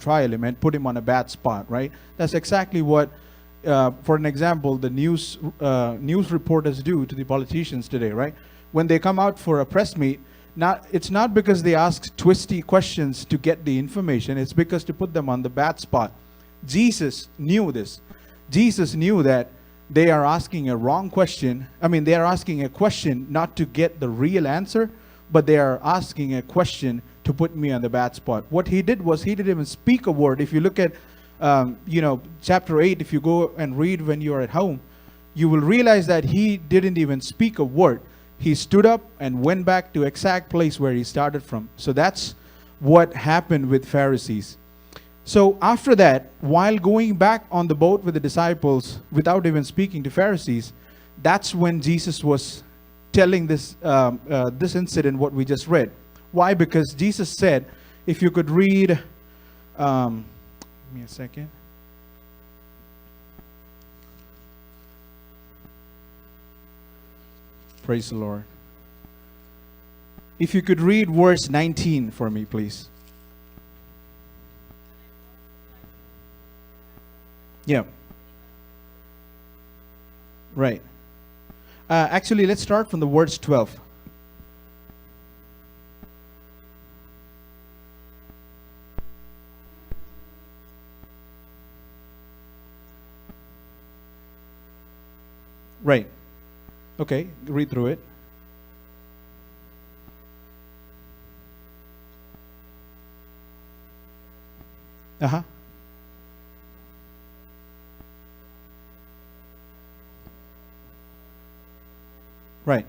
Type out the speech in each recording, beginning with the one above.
trial him and put him on a bad spot, right? That's exactly what, for an example, the news reporters do to the politicians today, right? When they come out for a press meet, it's not because they ask twisty questions to get the information. It's because to put them on the bad spot. Jesus knew this. Jesus knew that they are asking a wrong question. I mean, they are asking a question not to get the real answer, but they are asking a question to put me on the bad spot. What he did was he didn't even speak a word. If you look at, chapter 8, if you go and read when you are at home, you will realize that he didn't even speak a word. He stood up and went back to exact place where he started from. So that's what happened with Pharisees. So after that, while going back on the boat with the disciples without even speaking to Pharisees, that's when Jesus was telling this incident, what we just read. Why? Because Jesus said, if you could read, give me a second. Praise the Lord. If you could read verse 19 for me, please. Yeah. Right. Actually, let's start from the verse 12. Right. Okay, read through it. Uh-huh. Right.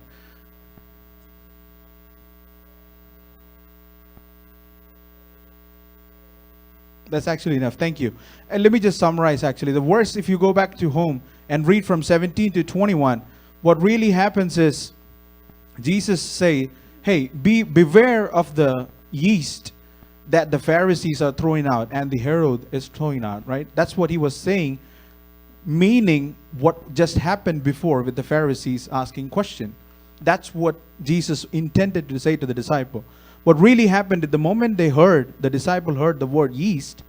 That's actually enough. Thank you. And let me just summarize actually. The verse, if you go back to home and read from 17 to 21, what really happens is Jesus say, hey, beware of the yeast that the Pharisees are throwing out and the Herod is throwing out, right? That's what he was saying, meaning what just happened before with the Pharisees asking question. That's what Jesus intended to say to the disciple. What really happened at the moment the disciple heard the word yeast,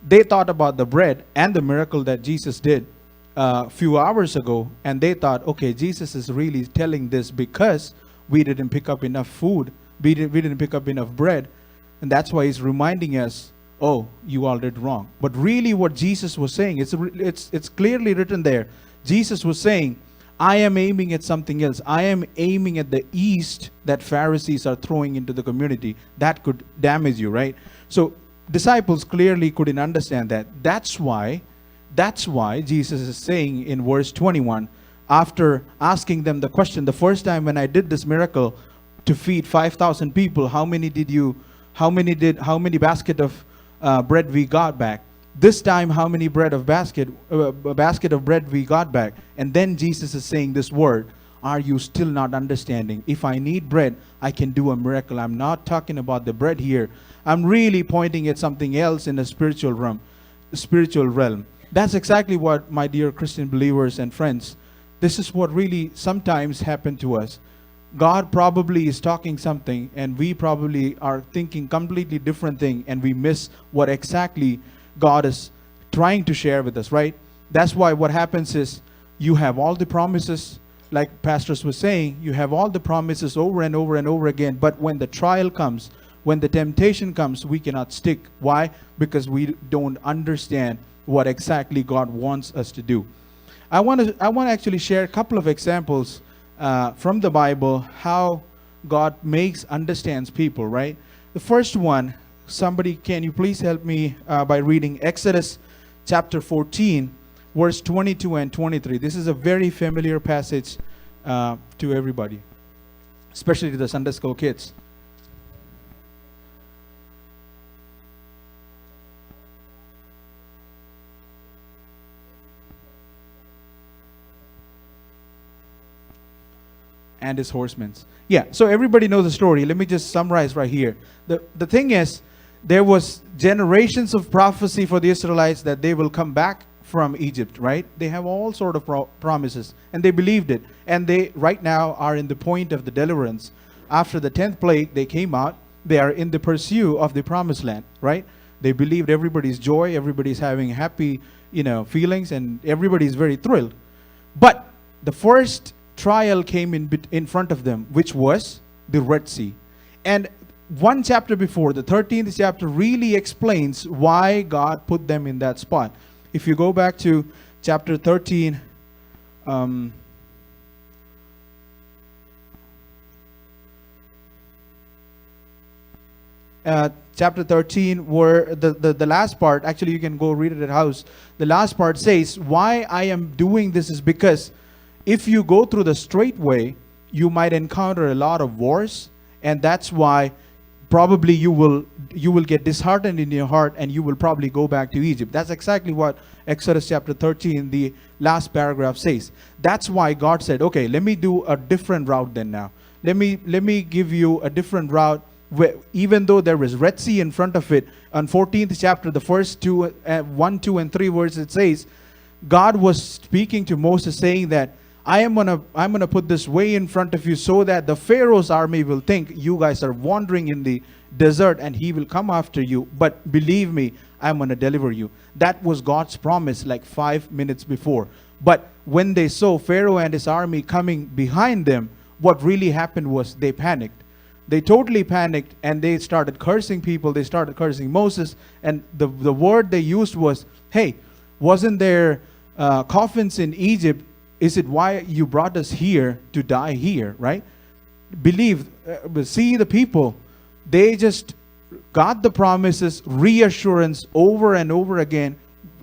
they thought about the bread and the miracle that Jesus did a few hours ago, and they thought, okay, Jesus is really telling this because we didn't pick up enough food, we didn't pick up enough bread, and that's why he's reminding us, oh, you all did wrong. But really what Jesus was saying, it's clearly written there. Jesus was saying, I am aiming at something else. I am aiming at the yeast that Pharisees are throwing into the community that could damage you, right? So disciples clearly couldn't understand that. That's why Jesus is saying in verse 21, after asking them the question, the first time when I did this miracle to feed 5,000 people, how many basket of bread we got back? This time, how many basket of bread we got back? And then Jesus is saying this word, are you still not understanding? If I need bread, I can do a miracle. I'm not talking about the bread here. I'm really pointing at something else in the spiritual realm. That's exactly what, my dear Christian believers and friends, this is what really sometimes happen to us. God probably is talking something and we probably are thinking completely different thing, and we miss what exactly God is trying to share with us, right? That's why what happens is you have all the promises, like pastors were saying, you have all the promises over and over and over again, but when the trial comes, when the temptation comes, we cannot stick. Why? Because we don't understand what exactly God wants us to do. I want to actually share a couple of examples from the Bible, how God understands people, right? The first one, somebody, can you please help me by reading Exodus chapter 14, verse 22 and 23. This is a very familiar passage to everybody, especially to the Sunday school kids. And his horsemen. Yeah, so everybody knows the story. Let me just summarize right here. The thing is, there was generations of prophecy for the Israelites that they will come back from Egypt, right? They have all sort of promises, and they believed it. And they right now are in the point of the deliverance. After the 10th plague, they came out. They are in the pursuit of the promised land, right? They believed everybody's joy, everybody's having happy, feelings, and everybody's very thrilled. But the first trial came in front of them, which was the Red Sea. And one chapter before, the 13th chapter, really explains why God put them in that spot. If you go back to chapter 13, chapter 13, where the last part, actually you can go read it at house. The last part says, why I am doing this is because if you go through the straight way, you might encounter a lot of wars, and that's why probably you will get disheartened in your heart, and you will probably go back to Egypt. That's exactly what Exodus chapter 13, the last paragraph says. That's why God said, okay, let me do a different route then now. Let me give you a different route, where even though there is Red Sea in front of it. On 14th chapter, the first 1, 2, and 3 verses, it says, God was speaking to Moses, saying that I'm gonna put this way in front of you, so that the Pharaoh's army will think you guys are wandering in the desert, and he will come after you. But believe me, I'm gonna deliver you. That was God's promise like 5 minutes before. But when they saw Pharaoh and his army coming behind them, what really happened was they panicked. They totally panicked, and they started cursing people. They started cursing Moses, and the word they used was, hey, wasn't there coffins in Egypt? Is it why you brought us here to die here, right? See the people, they just got the promises, reassurance over and over again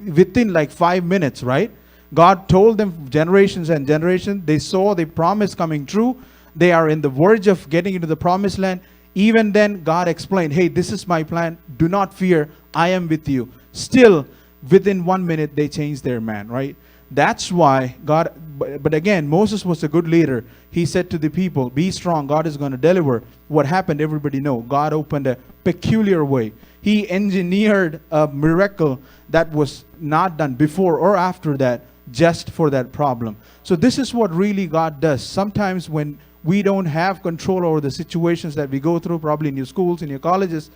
within like 5 minutes, right? God told them generations and generations. They saw the promise coming true. They are in the verge of getting into the promised land. Even then, God explained, hey, this is my plan. Do not fear. I am with you. Still, within 1 minute, they changed their man, right? That's why God, but again, Moses was a good leader. He said to the people, be strong, God is going to deliver. What happened, everybody know. God opened a peculiar way. He engineered a miracle that was not done before or after that, just for that problem. So this is what really God does. Sometimes when we don't have control over the situations that we go through, probably in your schools, in your colleges,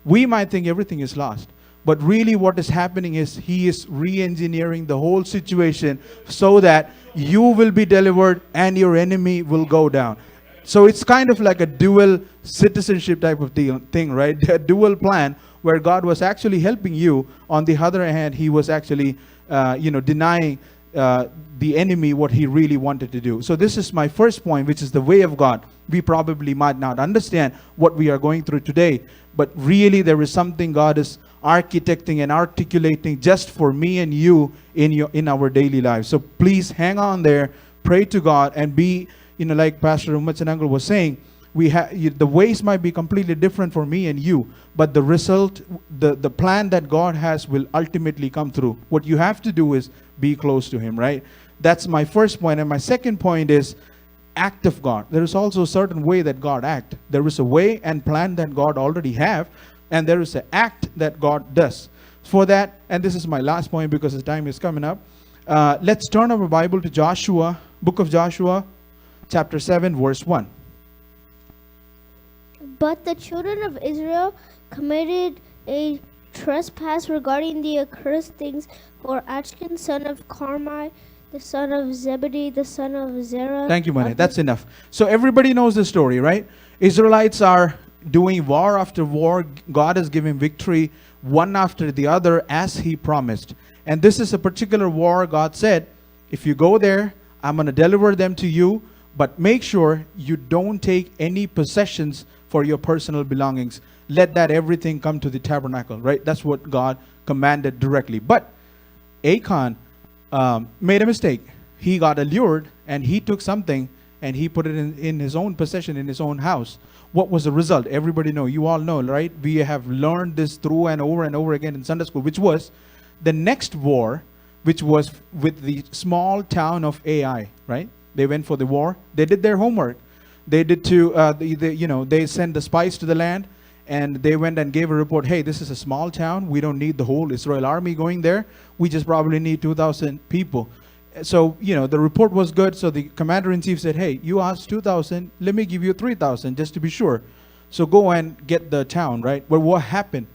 we might think everything is lost. But really what is happening is he is re-engineering the whole situation so that you will be delivered and your enemy will go down. So it's kind of like a dual citizenship type of thing, right? A dual plan where God was actually helping you. On the other hand, he was actually, denying the enemy what he really wanted to do. So this is my first point, which is the way of God. We probably might not understand what we are going through today, but really there is something God is architecting and articulating just for me and you in our daily lives. So please hang on there, pray to God, and be, like Pastor Umachanangal was saying, the ways might be completely different for me and you, but the result, the plan that God has will ultimately come through. What you have to do is be close to him, right? That's my first point. And my second point is act of God. There is also a certain way that God acts. There is a way and plan that God already have, and there is an act that God does. For that, and this is my last point because the time is coming up, let's turn our Bible to Joshua, book of Joshua, chapter 7, verse 1. But the children of Israel committed a trespass regarding the accursed things, for Achan, son of Carmi, the son of Zebedee, the son of Zerah. Thank you, Mane. That's enough. So everybody knows the story, right? Israelites are doing war after war. God is giving victory one after the other as he promised. And this is a particular war. God said, if you go there, I'm going to deliver them to you, but make sure you don't take any possessions for your personal belongings. Let that everything come to the tabernacle, right? That's what God commanded directly. But Achan made a mistake. He got allured and he took something and he put it in his own possession, in his own house. What was the result? Everybody know. You all know, right? We have learned this through and over again in Sunday school, which was the next war, which was with the small town of Ai, right? They went for the war. They did their homework. They did they sent the spies to the land, and they went and gave a report. Hey, this is a small town. We don't need the whole Israel army going there. We just probably need 2,000 people. So, the report was good. So the commander-in-chief said, hey, you asked 2,000. Let me give you 3,000 just to be sure. So go and get the town, right? But what happened?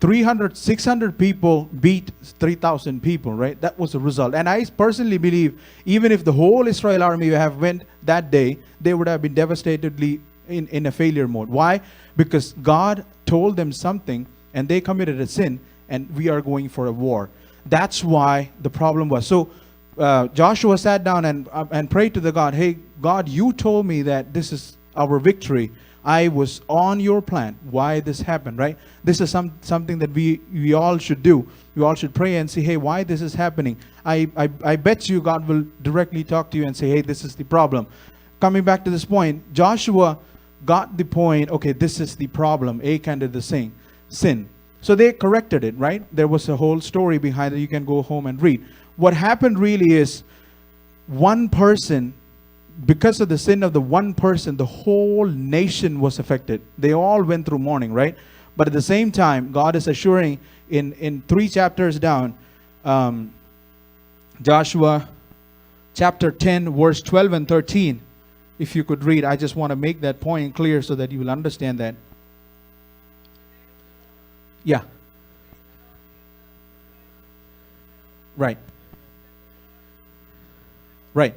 300, 600 people beat 3,000 people, right? That was the result. And I personally believe even if the whole Israel army have went that day, they would have been devastatedly in a failure mode. Why? Because God told them something and they committed a sin, and we are going for a war. That's why the problem was. So Joshua sat down and prayed to the God, hey, God, you told me that this is our victory. I was on your plan. Why this happened, right? This is something that we all should do. We all should pray and say, hey, why this is happening? I bet you God will directly talk to you and say, hey, this is the problem. Coming back to this point, Joshua got the point, okay, this is the problem. Achan did the sin. So they corrected it, right? There was a whole story behind it. You can go home and read. What happened really is one person, because of the sin of the one person, the whole nation was affected. They all went through mourning, right? But at the same time, God is assuring in 3 chapters down, Joshua chapter 10, verse 12 and 13. If you could read, I just want to make that point clear so that you will understand that. Yeah. Right. Right.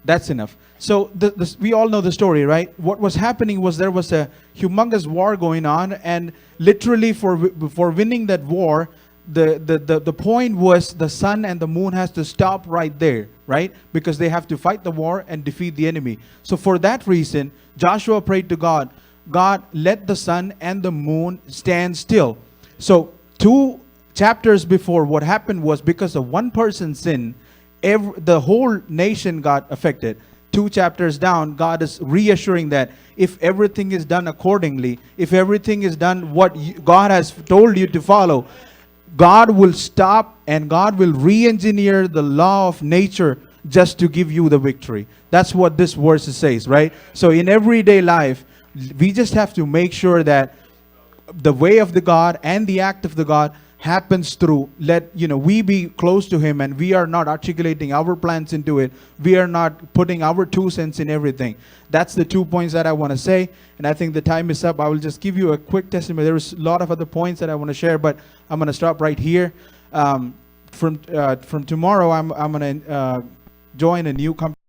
That's enough. So we all know the story, right? What was happening was there was a humongous war going on, and literally for winning that war, the point was the sun and the moon has to stop right there, right? Because they have to fight the war and defeat the enemy. So for that reason, Joshua prayed to God, God, let the sun and the moon stand still. So 2 chapters before, what happened was because of one person's sin, the whole nation got affected. 2 chapters down, God is reassuring that if everything is done accordingly, if everything is done what God has told you to follow, God will stop and God will re-engineer the law of nature just to give you the victory. That's what this verse says, right? So in everyday life, we just have to make sure that the way of the God and the act of the God happens through we be close to him, and we are not articulating our plans into it. We are not putting our 2 cents in everything. That's the 2 points that I want to say, and I think the time is up. I will just give you a quick testimony. There's a lot of other points that I want to share, but I'm going to stop right here. From tomorrow, I'm going to join a new company.